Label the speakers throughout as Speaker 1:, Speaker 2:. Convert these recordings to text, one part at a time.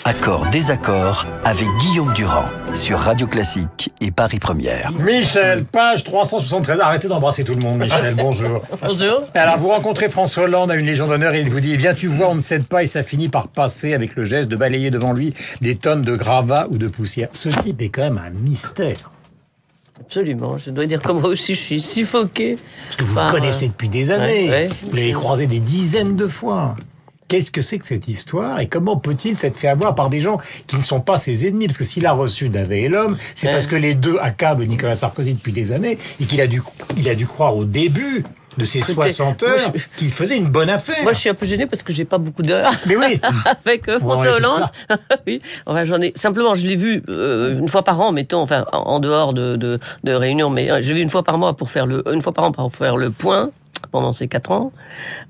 Speaker 1: Accord, désaccord avec Guillaume Durand sur Radio Classique et Paris Première.
Speaker 2: Michel, page 373. Arrêtez d'embrasser tout le monde, Michel. Bonjour.
Speaker 3: Bonjour.
Speaker 2: Alors, vous rencontrez François Hollande à une Légion d'honneur et il vous dit: viens, tu vois, on ne cède pas, et ça finit par passer avec le geste de balayer devant lui des tonnes de gravats ou de poussière. Ce type est quand même un mystère.
Speaker 3: Absolument. Je dois dire que moi aussi, je suis suffoqué.
Speaker 2: Parce que vous le connaissez depuis des années.
Speaker 3: Ouais.
Speaker 2: Vous l'avez croisé des dizaines de fois. Qu'est-ce que c'est que cette histoire et comment peut-il s'être fait avoir par des gens qui ne sont pas ses ennemis? Parce que s'il a reçu Davé et l'homme, c'est parce que les deux accablent Nicolas Sarkozy depuis des années et qu'il a dû croire au début de ses 60 heures qu'il faisait une bonne affaire.
Speaker 3: Moi, je suis un peu gêné parce que j'ai pas beaucoup d'heures.
Speaker 2: Mais oui.
Speaker 3: Avec François Hollande. Oui. Enfin, j'en ai. Simplement, je l'ai vu une fois par an, mettons, enfin, en dehors de réunions, mais je l'ai vu une fois par an pour faire le point. Pendant ces 4 ans,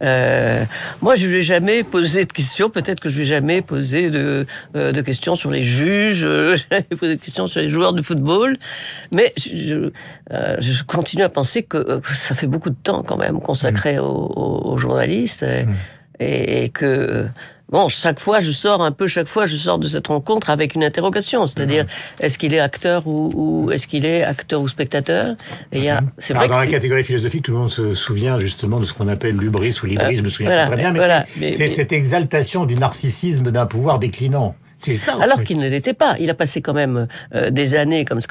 Speaker 3: moi je lui ai jamais posé de questions. Peut-être que je lui ai jamais posé de questions sur les juges. Jamais posé de questions sur les joueurs de football. Mais je continue à penser que ça fait beaucoup de temps quand même consacré aux journalistes et que. Bon, chaque fois je sors de cette rencontre avec une interrogation, c'est-à-dire est-ce qu'il est acteur ou est-ce qu'il est acteur ou spectateur? Et c'est vrai que
Speaker 2: dans la catégorie philosophique, tout le monde se souvient justement de ce qu'on appelle l'hubris ou l'hybris, je me souviens pas très bien, mais c'est cette exaltation du narcissisme d'un pouvoir déclinant. C'est ça.
Speaker 3: Alors qu'il ne l'était pas. Il a passé quand même des années comme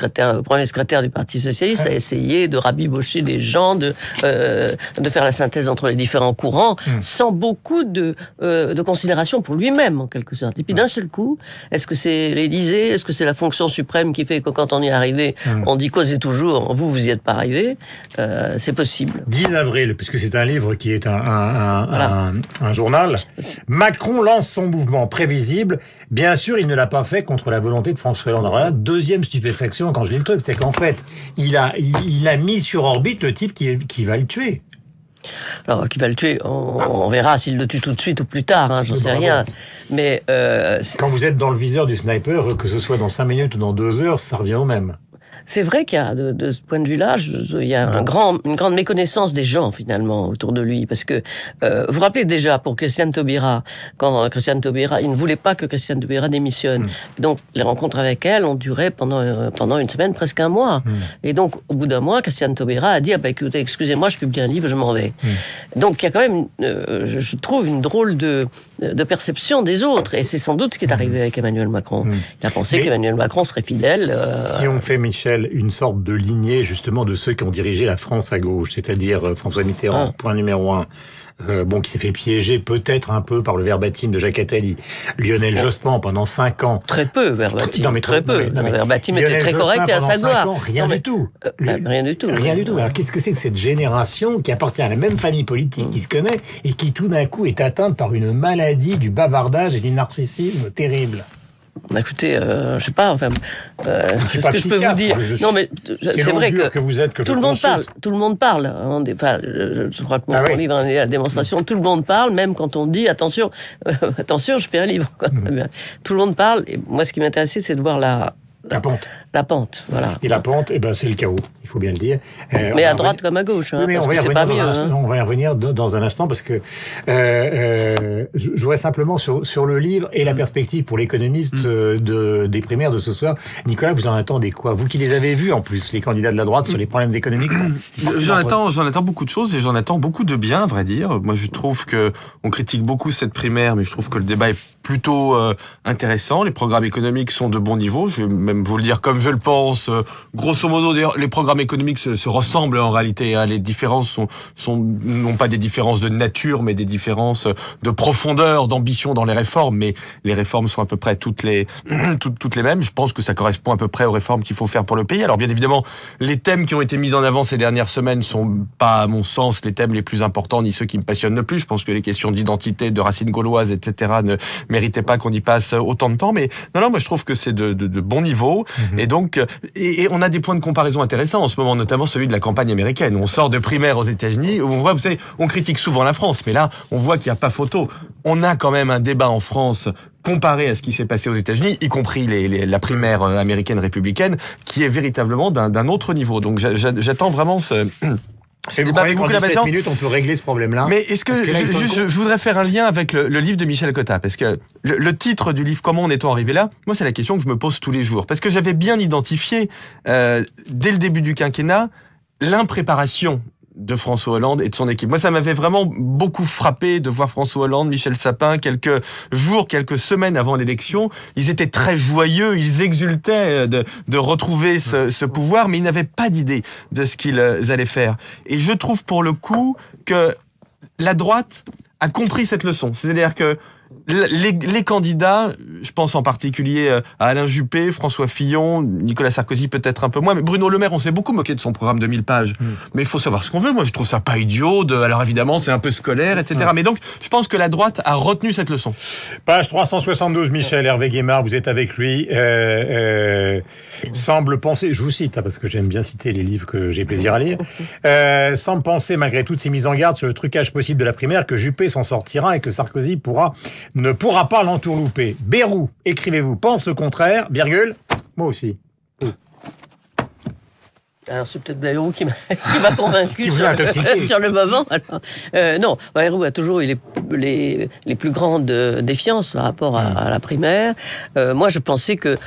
Speaker 3: premier secrétaire du Parti socialiste à essayer de rabibocher des gens, de faire la synthèse entre les différents courants, sans beaucoup de considération pour lui-même en quelque sorte. Et puis d'un seul coup, est-ce que c'est l'Élysée, est-ce que c'est la fonction suprême qui fait que quand on y est arrivé, on dit causez toujours, vous y êtes pas arrivé? C'est possible.
Speaker 2: 10 avril, puisque c'est un livre qui est un journal. Macron lance son mouvement prévisible. Bien sûr, il ne l'a pas fait contre la volonté de François Hollande. Alors là, deuxième stupéfaction quand je lis le truc, c'est qu'en fait, il a mis sur orbite le type qui va le tuer.
Speaker 3: Alors, qui va le tuer, on verra s'il le tue tout de suite ou plus tard, j'en sais rien. Mais
Speaker 2: quand vous êtes dans le viseur du sniper, que ce soit dans 5 minutes ou dans 2 heures, ça revient au même.
Speaker 3: C'est vrai qu'il y a, de ce point de vue-là, il y a une grande méconnaissance des gens, finalement, autour de lui. Parce que, vous vous rappelez déjà, pour Christiane Taubira, quand Christiane Taubira, il ne voulait pas que Christiane Taubira démissionne. Donc, les rencontres avec elle ont duré pendant une semaine, presque un mois. Et donc, au bout d'un mois, Christiane Taubira a dit, écoutez, excusez-moi, je publie un livre, je m'en vais. Donc, il y a quand même, je trouve, une drôle de perception des autres. Et c'est sans doute ce qui est arrivé avec Emmanuel Macron. Il a pensé qu'Emmanuel Macron serait fidèle.
Speaker 2: Si on fait, Michel, une sorte de lignée justement de ceux qui ont dirigé la France à gauche, c'est-à-dire François Mitterrand, point numéro 1, qui s'est fait piéger peut-être un peu par le verbatim de Jacques Attali. Lionel Jospin pendant 5 ans.
Speaker 3: Très peu verbatim.
Speaker 2: Très peu.
Speaker 3: Verbatim était très correct et à sa gloire.
Speaker 2: Rien du tout.
Speaker 3: Rien du tout.
Speaker 2: Rien du tout. Alors qu'est-ce que c'est que cette génération qui appartient à la même famille politique, qui se connaît et qui tout d'un coup est atteinte par une maladie du bavardage et du narcissisme terrible?
Speaker 3: Écoutez, je sais pas, enfin, ce que je peux vous dire. Non, mais c'est vrai que
Speaker 2: vous êtes, que
Speaker 3: tout le monde parle. Tout le monde parle. Je crois que mon livre en est la démonstration. Tout le monde parle, même quand on dit attention, je fais un livre. Tout le monde parle. Et moi, ce qui m'intéressait, c'est de voir la pente. La pente, voilà.
Speaker 2: Et la pente, c'est le chaos, il faut bien le dire.
Speaker 3: Mais à droite comme à gauche,
Speaker 2: mais
Speaker 3: parce
Speaker 2: on va
Speaker 3: que c'est pas mieux.
Speaker 2: On va y revenir dans un instant, parce que je vois simplement sur le livre et la perspective pour l'économiste des primaires de ce soir. Nicolas, vous en attendez quoi? Vous qui les avez vus, en plus, les candidats de la droite, sur les problèmes économiques.
Speaker 4: J'en attends beaucoup de choses et j'en attends beaucoup de bien, à vrai dire. Moi, je trouve que on critique beaucoup cette primaire, mais je trouve que le débat est plutôt intéressant. Les programmes économiques sont de bon niveau. Je vais même vous le dire comme je le pense. Grosso modo, les programmes économiques se ressemblent en réalité. Les différences sont non pas des différences de nature, mais des différences de profondeur, d'ambition dans les réformes. Mais les réformes sont à peu près toutes les mêmes. Je pense que ça correspond à peu près aux réformes qu'il faut faire pour le pays. Alors bien évidemment, les thèmes qui ont été mis en avant ces dernières semaines sont pas, à mon sens, les thèmes les plus importants ni ceux qui me passionnent le plus. Je pense que les questions d'identité, de racines gauloises, etc. ne méritaient pas qu'on y passe autant de temps. Mais non, moi je trouve que c'est de bon niveau. Et donc, on a des points de comparaison intéressants en ce moment, notamment celui de la campagne américaine. On sort de primaires aux États-Unis, où on voit, vous savez, on critique souvent la France, mais là, on voit qu'il n'y a pas photo. On a quand même un débat en France comparé à ce qui s'est passé aux États-Unis, y compris la primaire américaine républicaine, qui est véritablement d'un autre niveau. Donc, j'attends vraiment
Speaker 2: C'est vous croyez qu'en 17 minutes, on peut régler ce problème-là?
Speaker 4: Mais est-ce que je voudrais faire un lien avec le livre de Michel Cotta, parce que le titre du livre, Comment en est-on arrivé là? Moi, c'est la question que je me pose tous les jours, parce que j'avais bien identifié dès le début du quinquennat l'impréparation de François Hollande et de son équipe. Moi, ça m'avait vraiment beaucoup frappé de voir François Hollande, Michel Sapin, quelques semaines avant l'élection. Ils étaient très joyeux, ils exultaient de retrouver ce pouvoir, mais ils n'avaient pas d'idée de ce qu'ils allaient faire. Et je trouve pour le coup que la droite a compris cette leçon. C'est-à-dire que les candidats, je pense en particulier à Alain Juppé, François Fillon, Nicolas Sarkozy peut-être un peu moins, mais Bruno Le Maire, on s'est beaucoup moqué de son programme de 1000 pages. Mais il faut savoir ce qu'on veut. Moi, je trouve ça pas idiot. Alors évidemment, c'est un peu scolaire, etc. Mais donc, je pense que la droite a retenu cette leçon.
Speaker 2: Page 372, Michel Hervé Guémard, vous êtes avec lui. Semble penser, je vous cite, parce que j'aime bien citer les livres que j'ai plaisir à lire, semble penser, malgré toutes ces mises en garde sur le trucage possible de la primaire, que Juppé s'en sortira et que Sarkozy ne pourra pas l'entourlouper. Bayrou, écrivez-vous, pense le contraire, virgule, moi aussi.
Speaker 3: Alors c'est peut-être Bayrou qui m'a convaincu sur le moment. Alors, non, Bayrou a toujours eu les plus grandes défiances par rapport à la primaire. Moi, je pensais que...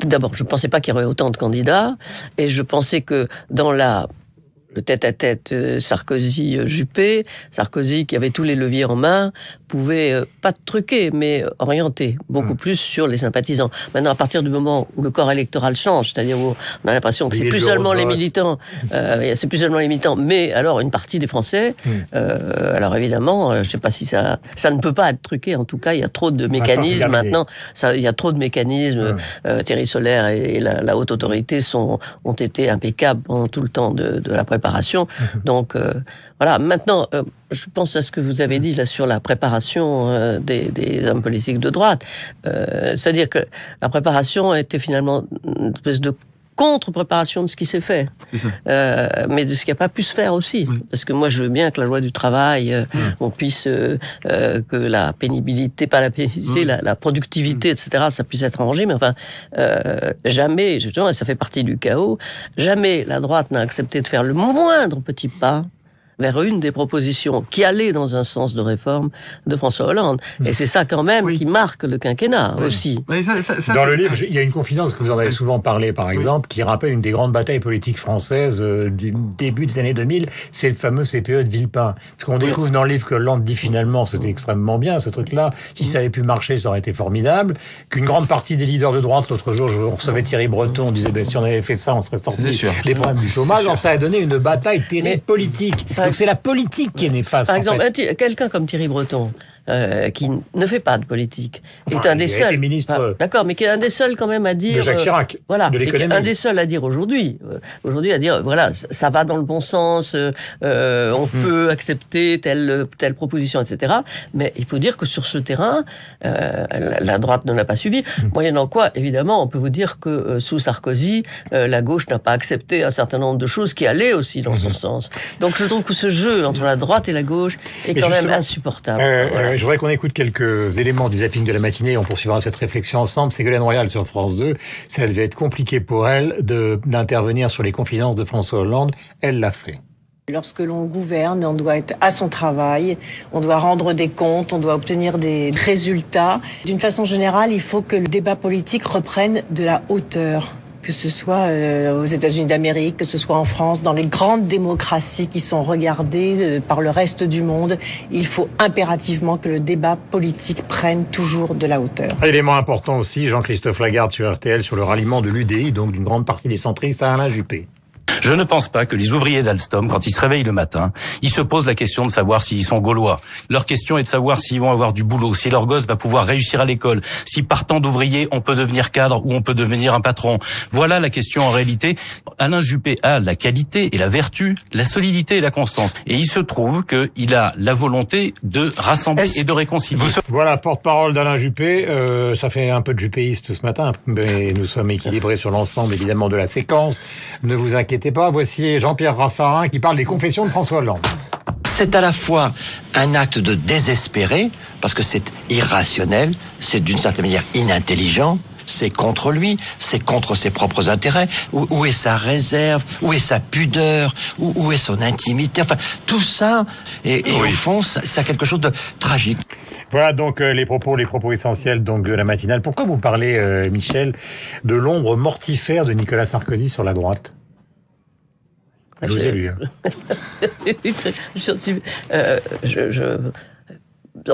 Speaker 3: d'abord, je ne pensais pas qu'il y aurait autant de candidats, et je pensais que dans le tête-à-tête Sarkozy-Juppé, Sarkozy, qui avait tous les leviers en main, pouvait pas truquer, mais orienter beaucoup plus sur les sympathisants. Maintenant, à partir du moment où le corps électoral change, c'est-à-dire où on a l'impression que c'est plus seulement les militants, mais alors une partie des Français, alors évidemment, je sais pas si ça ne peut pas être truqué, en tout cas, il y a trop de mécanismes maintenant, il y a trop de mécanismes, Thierry Solère et la haute autorité ont été impeccables pendant tout le temps de la préparation. Donc, voilà. Maintenant, je pense à ce que vous avez dit là sur la préparation des hommes politiques de droite. C'est-à-dire que la préparation était finalement une espèce de contre-préparation de ce qui s'est fait, mais de ce qui n'a pas pu se faire aussi. Oui. Parce que moi, je veux bien que la loi du travail, on puisse, que la pénibilité, pas la pénibilité, la productivité, etc., ça puisse être arrangé, mais enfin, jamais, justement, et ça fait partie du chaos, jamais la droite n'a accepté de faire le moindre petit pas vers une des propositions qui allait dans un sens de réforme de François Hollande. Et c'est ça quand même qui marque le quinquennat aussi.
Speaker 2: Oui, dans le livre, il y a une confidence que vous en avez souvent parlé, par exemple, qui rappelle une des grandes batailles politiques françaises du début des années 2000, c'est le fameux CPE de Villepin. Parce qu'on découvre dans le livre que Hollande dit finalement, c'était extrêmement bien, ce truc-là, si ça avait pu marcher, ça aurait été formidable, qu'une grande partie des leaders de droite, l'autre jour, je recevais Thierry Breton, on disait, si on avait fait ça, on serait sorti des problèmes du chômage. Alors ça a donné une bataille terrible politique. Donc c'est la politique qui est néfaste.
Speaker 3: Par exemple, quelqu'un comme Thierry Breton, qui ne fait pas de politique, est un des seuls. D'accord, mais qui est un des seuls quand même à dire.
Speaker 2: De Jacques Chirac.
Speaker 3: Voilà, de l'économie. Un des seuls à dire aujourd'hui. Aujourd'hui, à dire voilà, ça va dans le bon sens, on peut accepter telle proposition, etc. Mais il faut dire que sur ce terrain, la droite ne l'a pas suivi. Moyennant quoi, évidemment, on peut vous dire que sous Sarkozy, la gauche n'a pas accepté un certain nombre de choses qui allaient aussi dans ce sens. Donc je trouve que ce jeu entre la droite et la gauche est quand même insupportable.
Speaker 2: Je voudrais qu'on écoute quelques éléments du zapping de la matinée. On poursuivra cette réflexion ensemble. Ségolène Royal sur France 2. Ça devait être compliqué pour elle d'intervenir sur les confidences de François Hollande. Elle l'a fait.
Speaker 5: Lorsque l'on gouverne, on doit être à son travail, on doit rendre des comptes, on doit obtenir des résultats. D'une façon générale, il faut que le débat politique reprenne de la hauteur. Que ce soit aux États-Unis d'Amérique, que ce soit en France, dans les grandes démocraties qui sont regardées par le reste du monde, il faut impérativement que le débat politique prenne toujours de la hauteur.
Speaker 2: Élément important aussi, Jean-Christophe Lagarde sur RTL, sur le ralliement de l'UDI, donc d'une grande partie des centristes à Alain Juppé.
Speaker 6: Je ne pense pas que les ouvriers d'Alstom, quand ils se réveillent le matin, ils se posent la question de savoir s'ils sont gaulois. Leur question est de savoir s'ils vont avoir du boulot, si leur gosse va pouvoir réussir à l'école, si partant d'ouvrier, on peut devenir cadre ou on peut devenir un patron. Voilà la question en réalité. Alain Juppé a la qualité et la vertu, la solidité et la constance. Et il se trouve qu'il a la volonté de rassembler et de réconcilier.
Speaker 2: Voilà, porte-parole d'Alain Juppé. Ça fait un peu de juppéiste ce matin, mais nous sommes équilibrés sur l'ensemble, évidemment, de la séquence. Ne vous inquiétez pas, voici Jean-Pierre Raffarin qui parle des confessions de François Hollande.
Speaker 7: C'est à la fois un acte de désespéré, parce que c'est irrationnel, c'est d'une certaine manière inintelligent, c'est contre lui, c'est contre ses propres intérêts. Où est sa réserve? Où est sa pudeur? Où est son intimité? Enfin, tout ça, et au fond, ça a quelque chose de tragique.
Speaker 2: Voilà donc les propos essentiels donc de la matinale. Pourquoi vous parlez, Michel, de l'ombre mortifère de Nicolas Sarkozy sur la droite? Je vous ai lu.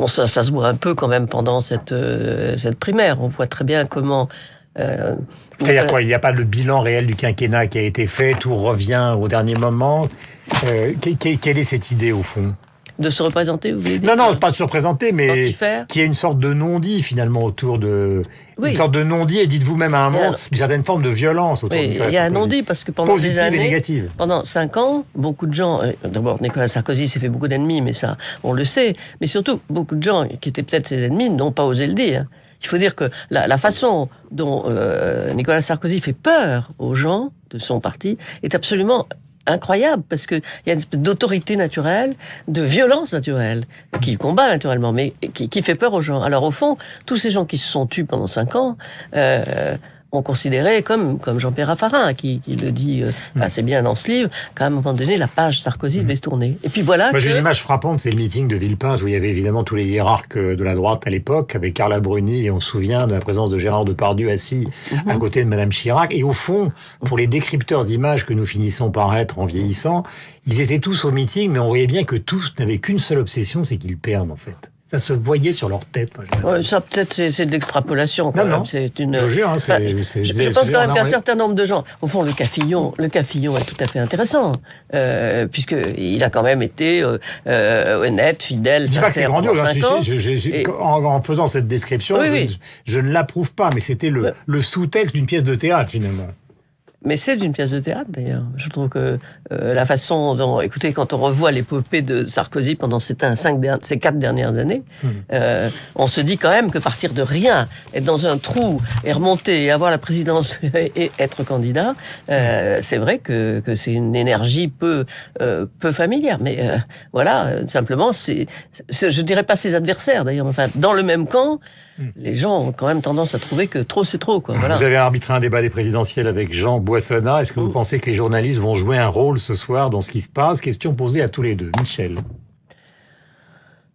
Speaker 3: Ça se voit un peu quand même pendant cette primaire. On voit très bien comment...
Speaker 2: C'est-à-dire quoi? Il n'y a pas le bilan réel du quinquennat qui a été fait, tout revient au dernier moment. Quelle est cette idée au fond?
Speaker 3: De se représenter, vous voulez dire?
Speaker 2: Non, pas de se représenter, mais
Speaker 3: mortifère.
Speaker 2: Qui a une sorte de non-dit finalement autour de... Oui. Une sorte de non-dit, et dites vous-même à un moment, une certaine forme de violence autour de Nicolas Sarkozy.
Speaker 3: Il y a un non-dit parce que pendant
Speaker 2: positive
Speaker 3: des années,
Speaker 2: et négative.
Speaker 3: Pendant 5 ans, beaucoup de gens, d'abord Nicolas Sarkozy s'est fait beaucoup d'ennemis, mais ça, on le sait, mais surtout beaucoup de gens qui étaient peut-être ses ennemis n'ont pas osé le dire. Il faut dire que la façon dont Nicolas Sarkozy fait peur aux gens de son parti est absolument incroyable, parce qu'il y a une espèce d'autorité naturelle, de violence naturelle, qu'il combat naturellement, mais qui fait peur aux gens. Alors au fond, tous ces gens qui se sont tus pendant 5 ans, ont considéré, comme Jean-Pierre Raffarin, qui le dit assez bien dans ce livre, qu'à un moment donné, la page Sarkozy devait se tourner. Et puis voilà.
Speaker 2: Moi, j'ai une image frappante, c'est le meeting de Villepinte, où il y avait évidemment tous les hiérarques de la droite à l'époque, avec Carla Bruni, et on se souvient de la présence de Gérard Depardieu assis à côté de Madame Chirac. Et au fond, pour les décrypteurs d'images que nous finissons par être en vieillissant, ils étaient tous au meeting, mais on voyait bien que tous n'avaient qu'une seule obsession, c'est qu'ils perdent, en fait. Ça se voyait sur leur tête.
Speaker 3: Ça, peut-être, c'est de l'extrapolation.
Speaker 2: Non.
Speaker 3: C'est une...
Speaker 2: Je jure,
Speaker 3: je pense quand même qu'un certain nombre de gens... Au fond, le cas Fillon est tout à fait intéressant, puisqu'il a quand même été honnête, fidèle, sincère.
Speaker 2: C'est grandiose. En faisant cette description, je ne l'approuve pas, mais c'était le sous-texte d'une pièce de théâtre, finalement.
Speaker 3: Mais c'est d'une pièce de théâtre, d'ailleurs. Je trouve que la façon dont... Écoutez, quand on revoit l'épopée de Sarkozy pendant ces 4 dernières années, on se dit quand même que partir de rien, être dans un trou, et remonter, et avoir la présidence, et être candidat, c'est vrai que c'est une énergie peu familière. Mais voilà, simplement, je dirais pas ses adversaires, d'ailleurs. Enfin, dans le même camp, les gens ont quand même tendance à trouver que trop, c'est trop, quoi. Voilà.
Speaker 2: Vous avez arbitré un débat des présidentielles avec Jean Boissonnat. Est-ce que vous pensez que les journalistes vont jouer un rôle ce soir dans ce qui se passe? Question posée à tous les deux. Michel.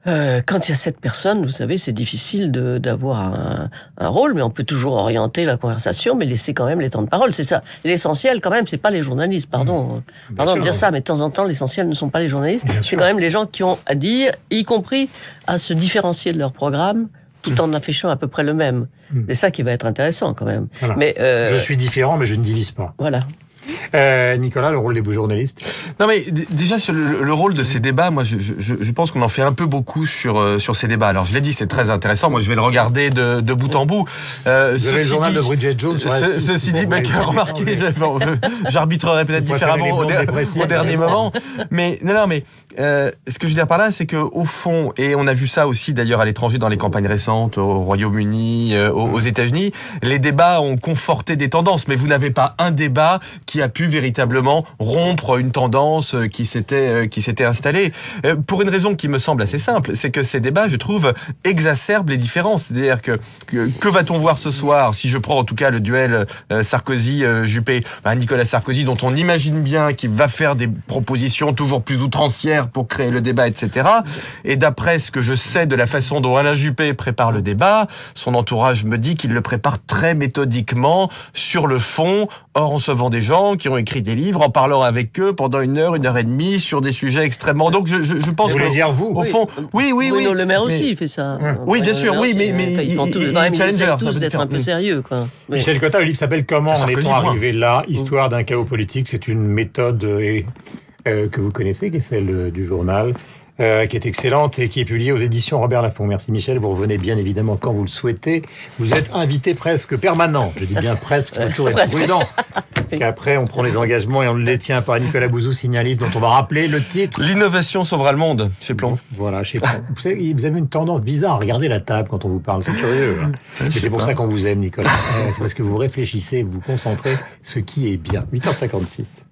Speaker 3: Quand il y a 7 personnes, vous savez, c'est difficile d'avoir un rôle, mais on peut toujours orienter la conversation, mais laisser quand même les temps de parole. C'est ça. L'essentiel, quand même, c'est pas les journalistes. Pardon de dire ça, mais de temps en temps, l'essentiel ne sont pas les journalistes. C'est quand même les gens qui ont à dire, y compris à se différencier de leur programme, tout en affichant à peu près le même. C'est ça qui va être intéressant, quand même.
Speaker 2: Voilà.
Speaker 3: Mais
Speaker 2: je suis différent, mais je ne divise pas.
Speaker 3: Voilà.
Speaker 2: Nicolas, le rôle des journalistes?
Speaker 4: Non mais déjà sur le rôle de ces débats, moi je pense qu'on en fait un peu beaucoup sur ces débats. Alors je l'ai dit, c'est très intéressant. Moi je vais le regarder de bout en bout.
Speaker 2: Vous avez le journal de Bridget Jones.
Speaker 4: Ceci dit, remarquez, j'arbitrerai peut-être différemment au dernier moment. Mais non, mais ce que je veux dire par là, c'est que au fond, et on a vu ça aussi d'ailleurs à l'étranger dans les campagnes récentes, au Royaume-Uni, aux États-Unis, les débats ont conforté des tendances. Mais vous n'avez pas un débat qui a pu véritablement rompre une tendance qui s'était installée. Pour une raison qui me semble assez simple, c'est que ces débats, je trouve, exacerbent les différences. C'est-à-dire que va-t-on voir ce soir, si je prends en tout cas le duel Sarkozy-Juppé, Nicolas Sarkozy, dont on imagine bien qu'il va faire des propositions toujours plus outrancières pour créer le débat, etc. Et d'après ce que je sais de la façon dont Alain Juppé prépare le débat, son entourage me dit qu'il le prépare très méthodiquement, sur le fond, en recevant des gens qui ont écrit des livres, en parlant avec eux pendant 1 heure, 1 heure et demie sur des sujets extrêmement... Donc je pense que...
Speaker 2: Vous voulez dire vous?
Speaker 4: Au fond, oui.
Speaker 3: Bruno Le Maire aussi, il fait ça.
Speaker 4: Oui, bien sûr, oui, mais
Speaker 3: ils font tous d'être un peu sérieux, quoi.
Speaker 2: Michel Cotta, le livre s'appelle Comment en est-on arrivé là? Histoire d'un chaos politique. C'est une méthode que vous connaissez, qui est celle du journal, qui est excellente et qui est publiée aux éditions Robert Laffont. Merci Michel, vous revenez bien évidemment quand vous le souhaitez. Vous êtes invité presque permanent. Je dis bien presque, il faut toujours être prudent. Parce qu'après, on prend les engagements et on ne les tient pas. Nicolas Bouzou signe un livre dont on va rappeler le titre.
Speaker 4: L'innovation sauvera le monde, chez Plon.
Speaker 2: Voilà, chez Plon. Vous savez, vous avez une tendance bizarre à regarder la table quand on vous parle. C'est curieux. Et c'est pour ça qu'on vous aime, Nicolas. C'est parce que vous réfléchissez, vous vous concentrez, ce qui est bien. 8h56.